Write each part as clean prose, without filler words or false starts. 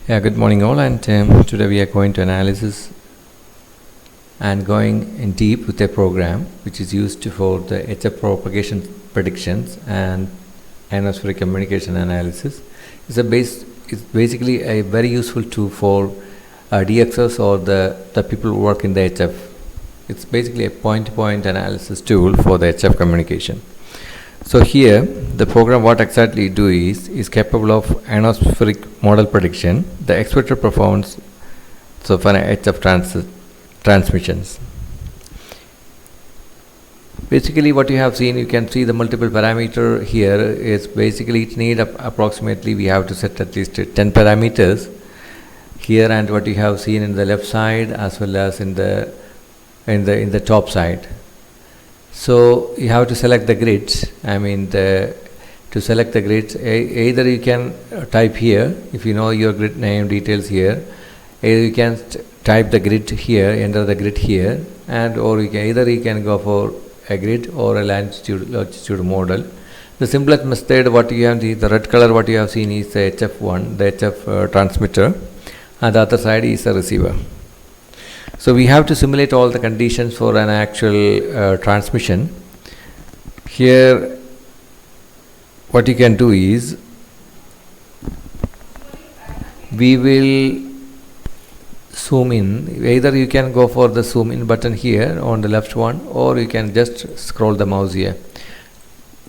Yeah, good morning all, and today we are going to analysis and going in deep with a program which is used for the HF propagation predictions and ionospheric communication analysis. It's basically a very useful tool for DXs or the people who work in the HF. It's basically a point-to-point analysis tool for the HF communication. So here, the program what exactly do is capable of ionospheric model prediction, the expected performance so for HF transmissions. Basically, what you have seen, you can see the multiple parameter here is basically it need approximately we have to set at least 10 parameters here, and what you have seen in the left side as well as in the top side. So you have to select the grids. To select the grids, either you can type here if you know your grid name details here. Either you can type the grid here, enter the grid here, and or you can go for a grid or a longitude model. The simplest method, what you have the red color, what you have seen is the HF1, the HF transmitter, and the other side is the receiver. So we have to simulate all the conditions for an actual transmission. Here, what you can do is we will zoom in. Either you can go for the zoom in button here on the left one, or you can just scroll the mouse here.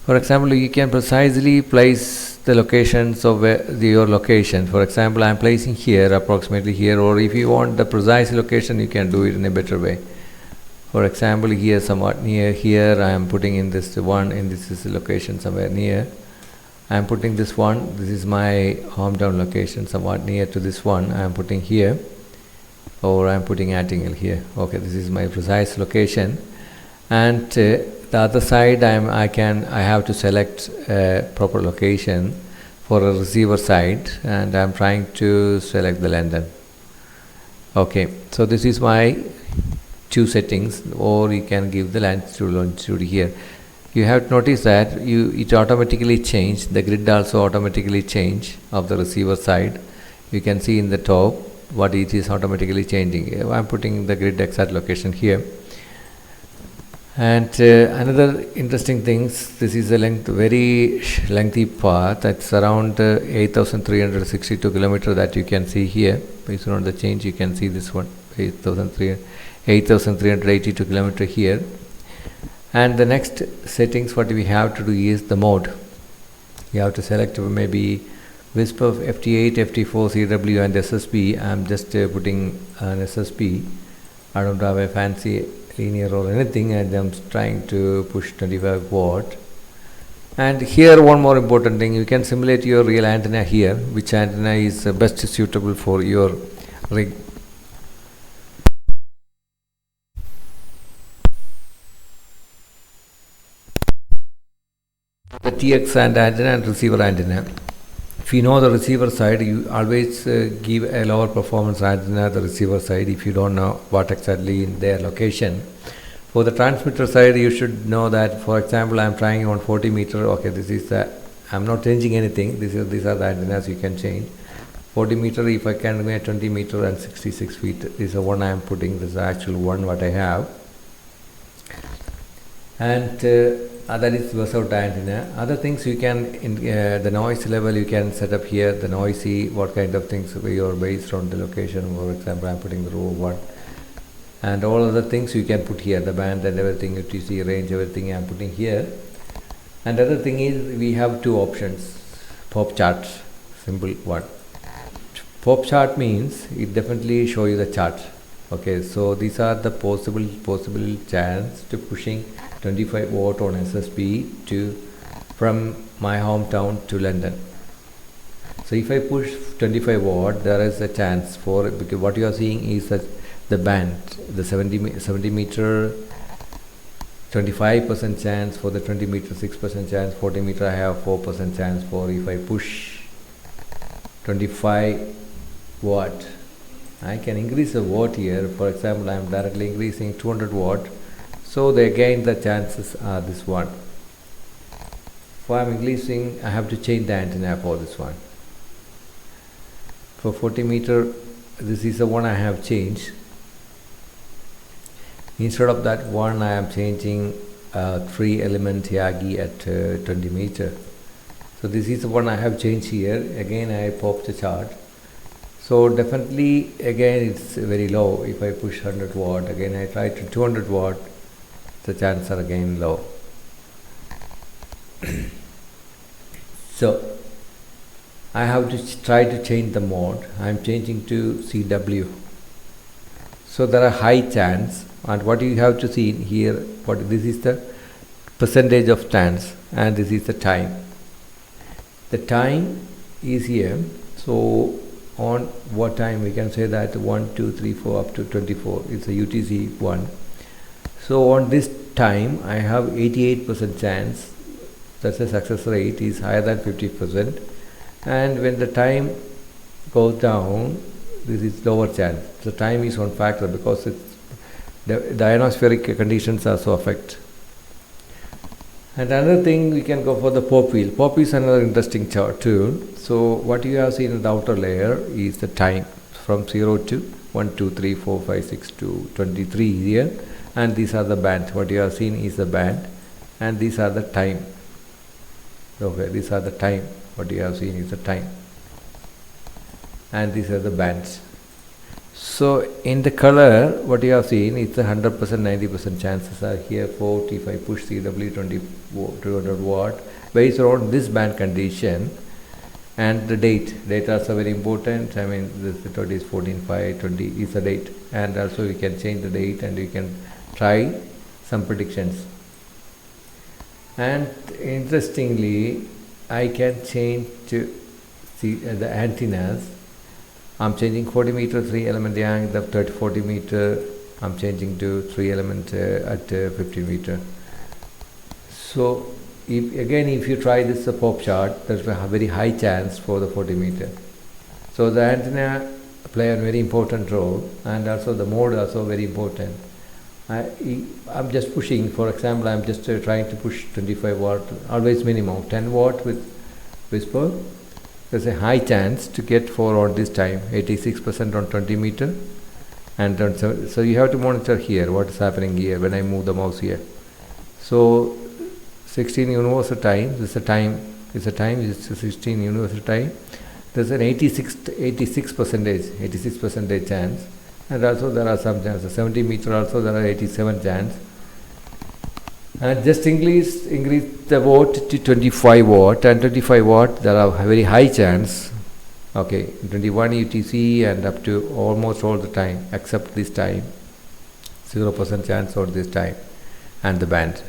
For example, you can precisely place the locations of your location. For example, I am placing here approximately here, or if you want the precise location, you can do it in a better way. For example, here somewhat near here, I am putting in this one, and this is the location somewhere near. I am putting this one. This is my hometown location, somewhat near to this one. I am putting here, or I am putting Attingal here. Okay, this is my precise location, and the other side I have to select a proper location for a receiver side, and I am trying to select the London. Okay, so this is my two settings, or you can give the longitude here. You have to notice that it automatically change, the grid also automatically change of the receiver side. You can see in the top what it is automatically changing. I am putting the grid exact location here. And another interesting things, this is a very lengthy path. That's around 8,362 kilometers that you can see here. Based on the change, you can see this one, 8,382 kilometers here. And the next settings, what we have to do is the mode. You have to select maybe WISP of FT8, FT4, CW, and SSB. I'm just putting an SSB. I don't have a fancy linear or anything, and I'm trying to push 25 watt. And here one more important thing, you can simulate your real antenna here, which antenna is best suitable for your rig. The TX antenna and receiver antenna. If you know the receiver side, you always give a lower performance antenna the receiver side if you don't know what exactly in their location. For the transmitter side, you should know that, for example, I am trying on 40 meter. Okay, this is the, I am not changing anything. These are the antennas you can change. 40 meter, if I can make 20 meter and 66 feet. This is the one I am putting. This is the actual one what I have. And that is bus out antenna. Other things you can, in the noise level you can set up here, the noisy, what kind of things you are based on the location. For example, I am putting the row 1. And all other things you can put here, the band and everything, UTC range, everything I am putting here. And other thing is we have two options, pop chart, simple one. Pop chart means it definitely show you the chart. Okay, so these are the possible chance to pushing 25 watt on SSB from my hometown to London. So if I push 25 watt, there is a chance for, because what you are seeing is that the band, the 70 meter, 25% chance for the 20 meter, 6% chance, 40 meter I have 4% chance for. If I push 25 watt, I can increase the watt here. For example, I am directly increasing 200 watt. So again the chances are this one. If I am increasing, I have to change the antenna for this one. For 40 meter, this is the one I have changed. Instead of that one, I am changing 3 element Yagi at 20 meter. So this is the one I have changed here. Again I pop the chart. So definitely again it's very low. If I push 100 watt, again I try to 200 watt, the chances are again low. So I have to try to change the mode. I am changing to CW. So there are high chance, and what you have to see here, what this is the percentage of chance, and this is the time. The time is here. So on what time we can say that 1, 2, 3, 4 up to 24. It's a UTC 1. So on this time I have 88% chance. That's the success rate is higher than 50%. And when the time goes down, this is lower chance. The time is one factor because it's the ionospheric conditions also affect. And another thing, we can go for the pop wheel. Pop is another interesting chart tool. So what you have seen in the outer layer is the time from 0 to 1, 2, 3, 4, 5, 6 to 23 here. And these are the bands. What you have seen is the band, and these are the time. Okay, these are the time. What you have seen is the time, and these are the bands. So in the color, what you have seen is the 100%, 90% chances are here. 40, if I push CW 200 watt, based on this band condition, and the date. Date also very important. I mean, this method is 14/5/20 is the date, and also we can change the date, and we can try some predictions. And interestingly, I can change to see the antennas. I'm changing 40 meter 3 element yang, the 40 meter I'm changing to 3 element at 50 meter. So if you try this pop chart, there's a very high chance for the 40 meter. So the antenna play a very important role, and also the mode also very important. I'm just pushing, for example, I'm just trying to push 25 watt, always minimum 10 watt with whisper. There's a high chance to get 4 on this time, 86% on 20 meter, and so you have to monitor here what is happening here when I move the mouse here. So 16 universal time, this is a time, it's a 16 universal time. There's an 86 percentage chance, and also there are some chances. 70 meter also there are 87 chance. And just increase the watt to 25 watt, and 25 watt there are very high chance. Okay, 21 UTC and up to almost all the time except this time, 0% chance for this time, and the band.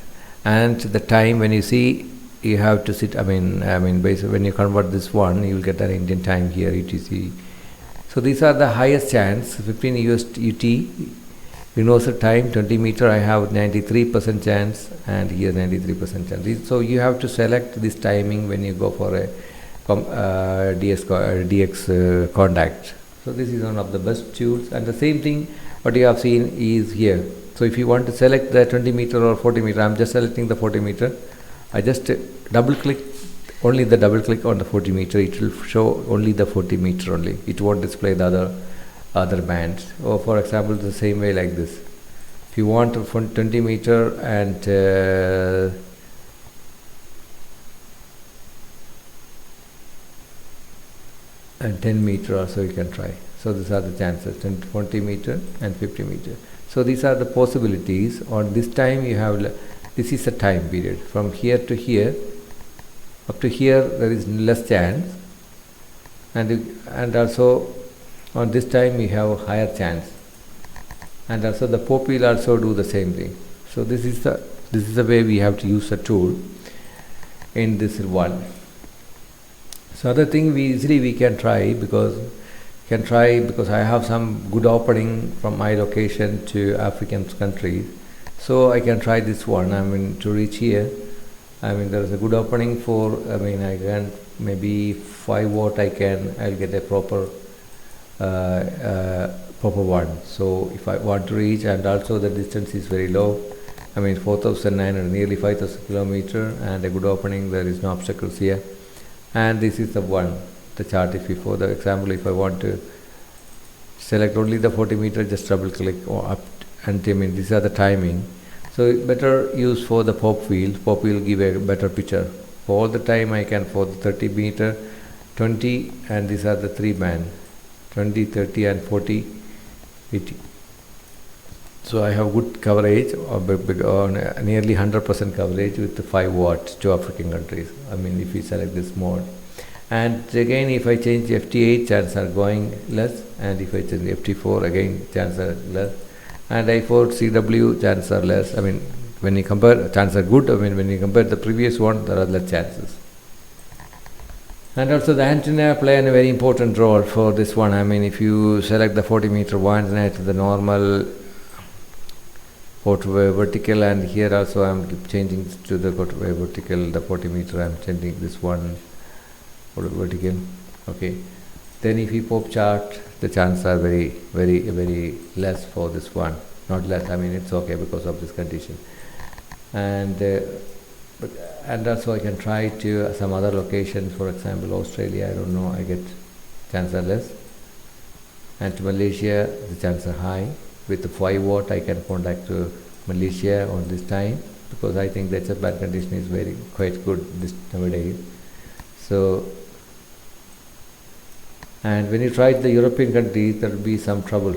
And the time, when you see, you have to sit. I mean, basically when you convert this one, you will get an Indian time here, UTC. So these are the highest chance. 15 UT universal time, 20 meter. I have 93% chance, and here 93% chance. So you have to select this timing when you go for a DX contact. So this is one of the best tools, and the same thing what you have seen is here. So if you want to select the 20 meter or 40 meter, I'm just selecting the 40 meter. I just double click on the 40 meter. It will show only the 40 meter only. It won't display the other bands. Or for example, the same way like this. If you want 20 meter and 10 meter also you can try. So these are the chances, 20 meter and 50 meter. So these are the possibilities. On this time you have, this is a time period. From here to here, up to here there is less chance, and also on this time you have higher chance, and also the pop will also do the same thing. So this is the way we have to use the tool in this one. So other thing we can try, because I have some good opening from my location to African countries. So I can try this one. I mean, to reach here, I mean, there is a good opening for, I mean, I can maybe 5 watt I'll get a proper one. So if I want to reach, and also the distance is very low, I mean 4,900, nearly 5,000 kilometer, and a good opening, there is no obstacles here. And this is the one. the chart. If you, for the example, if I want to select only the 40 meter, just double click or up, and these are the timing. So better use for the pop wheel. Pop wheel give a better picture. For all the time I can, for the 30 meter, 20, and these are the 3 band, 20, 30 and 40, 80. So I have good coverage, or nearly 100% coverage with the 5 watts to African countries. If you select this mode. And again, if I change FT8, chances are going less, and if I change FT4, again chances are less, and I4 CW, chances are less. When you compare, chances are good. When you compare the previous one, there are less chances. And also the antenna play a very important role for this one. If you select the 40 meter antenna to the normal vertical, and here also I am changing to the vertical, the 40 meter I am changing this one vertical. Okay, then if you pop chart, the chances are very, very, very less for this one. Not less, it's okay because of this condition. And also I can try to some other locations, for example Australia, I don't know, I get chances are less, and to Malaysia the chances are high. With the 5 watt I can contact to Malaysia on this time, because I think that's a bad condition is quite good this nowadays. So, and when you try the European countries, there will be some trouble.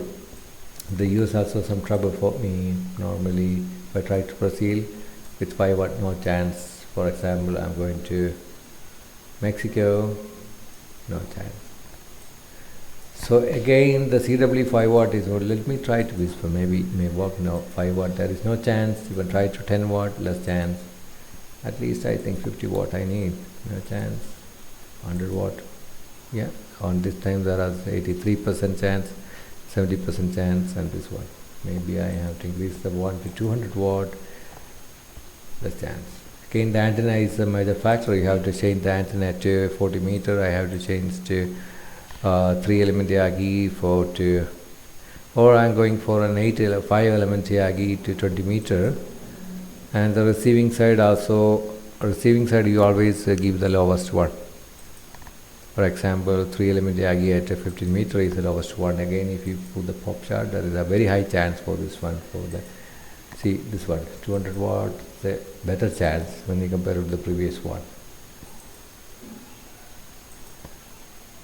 The US also some trouble for me. Normally if I try to Brazil with 5 watt, no chance. For example, I'm going to Mexico, no chance. So again the CW 5 watt is, let me try to whisper, maybe may work. No, 5 watt there is no chance. You can try to 10 watt, less chance. At least I think 50 watt I need, no chance. 100 watt, yeah, on this time there are 83% chance, 70% chance, and this one maybe I have to increase the one to 200 watt, less chance. Again, the antenna is a major factor. You have to change the antenna to 40 meter. I have to change to 3 element Yagi or I'm going for an 5 element Yagi to 20 meter. And the receiving side also, you always give the lowest one. For example, 3 element Yagi at 15 meter is the lowest one. Again, if you put the pop chart, there is a very high chance for this one. See this one, 200 watt, the better chance when you compare with the previous one.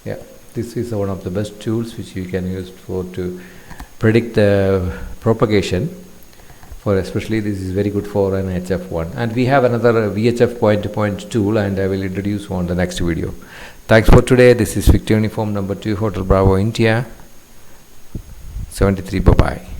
Yeah, this is one of the best tools which you can use to predict the propagation. For especially this is very good for an HF1. And we have another VHF point-to-point tool, and I will introduce on the next video. Thanks for today. This is Victor Uniform number 2 Hotel Bravo India 73. Bye bye.